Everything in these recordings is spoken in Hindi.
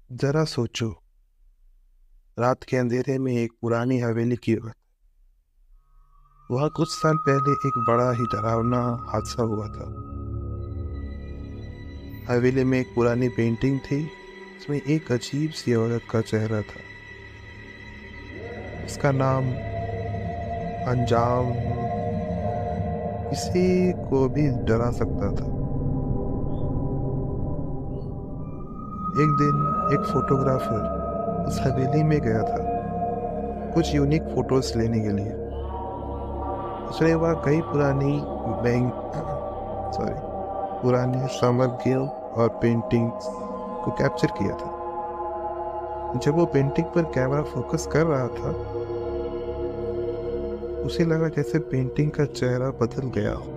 जरा सोचो, रात के अंधेरे में एक पुरानी हवेली की बात। वहाँ कुछ साल पहले एक बड़ा ही डरावना हादसा हुआ था। हवेली में एक पुरानी पेंटिंग थी, उसमें एक अजीब सी औरत का चेहरा था। उसका नाम अंजाम किसी को भी डरा सकता था। एक दिन एक फोटोग्राफर उस हवेली में गया था कुछ यूनिक फोटोज लेने के लिए। उसने वहाँ कई पुरानी सामग्रियों और पेंटिंग्स को कैप्चर किया था। जब वो पेंटिंग पर कैमरा फोकस कर रहा था, उसे लगा जैसे पेंटिंग का चेहरा बदल गया हो।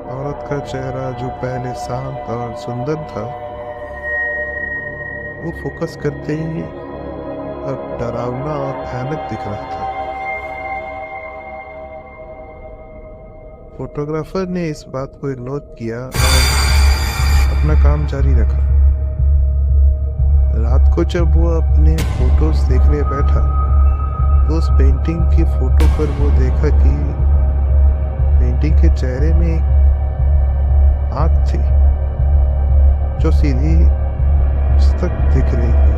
औरत का चेहरा जो पहले शांत और सुंदर था, वो फोकस करते ही अब डरावना और भयानक दिख रहा था। फोटोग्राफर ने इस बात को इग्नोर किया और अपना काम जारी रखा। रात को जब वो अपने फोटोज देखने बैठा, तो उस पेंटिंग की फोटो पर वो देखा कि पेंटिंग के चेहरे में एक आंख थी जो सीधी उस तक दिख रही थी।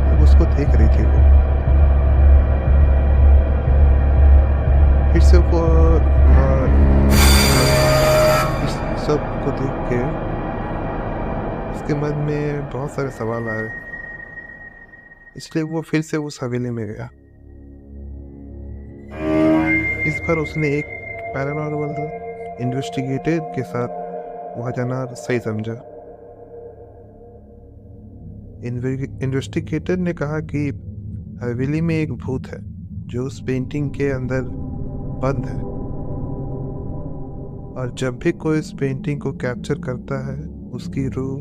जब उसको देख रही थी, वो फिर से वो इस सब को देख के उसके मन में बहुत सारे सवाल आए। इसलिए वो फिर से उस हवेली में गया। इस बार उसने एक पैरानॉर्मल इन्वेस्टिगेटर के साथ वहां जाना सही समझा। इन्वेस्टिगेटर ने कहा कि हवेली में एक भूत है जो उस पेंटिंग के अंदर बंद है, और जब भी कोई इस पेंटिंग को कैप्चर करता है, उसकी रूह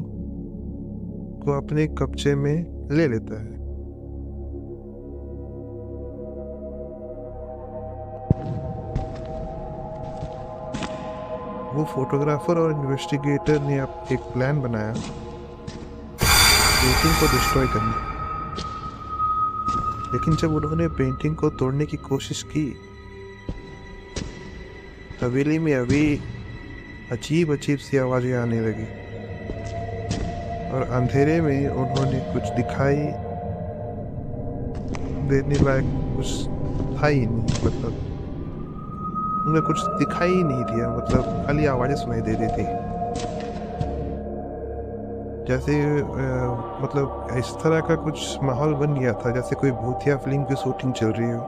को अपने कब्जे में ले लेता है। वो फोटोग्राफर और इन्वेस्टिगेटर ने अब एक प्लान बनाया पेंटिंग को डिस्ट्रॉय करने। लेकिन जब उन्होंने पेंटिंग को तोड़ने की कोशिश की, हवेली में अभी अजीब अजीब सी आवाजें आने लगी, और अंधेरे में उन्होंने कुछ दिखाई देने लायक कुछ था ही नहीं। मतलब उन्हें कुछ दिखाई ही नहीं दिया, मतलब खाली आवाजें सुनाई दे रही थी। जैसे मतलब इस तरह का कुछ माहौल बन गया था जैसे कोई भूतिया फिल्म की शूटिंग चल रही हो।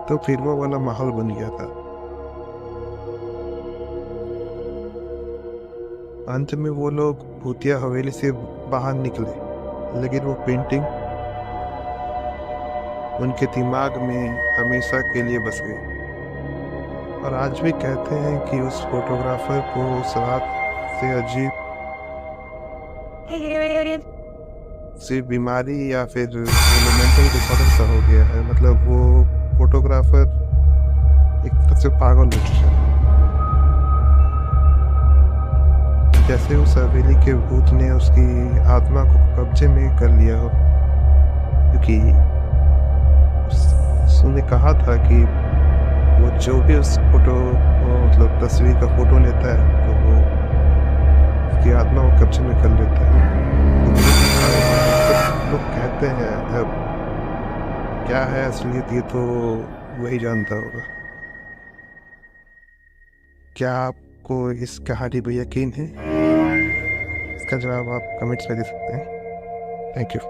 तो फिल्मों वाला माहौल बन गया था। अंत में वो लोग भूतिया हवेली से बाहर निकले, लेकिन वो पेंटिंग उनके दिमाग में हमेशा के लिए बस गई। और आज भी कहते हैं कि उस फोटोग्राफर को उस रात से अजीब सी बीमारी या फिर मेंटल डिसऑर्डर सा हो गया है। मतलब वो फोटोग्राफर एक तरह से पागल हो चुका है। जैसे उस हवेली के भूत ने उसकी आत्मा को कब्जे में कर लिया हो, क्योंकि उसने कहा था कि वो जो भी उस मतलब तस्वीर का फोटो लेता है, तो वो उसकी आत्मा को कब्जे में कर लेता है। तो लोग कहते हैं, अब क्या है असलियत ये तो वही जानता होगा। क्या आपको इस कहानी पर यकीन है? इसका जवाब आप कमेंट्स में दे सकते हैं। Thank you.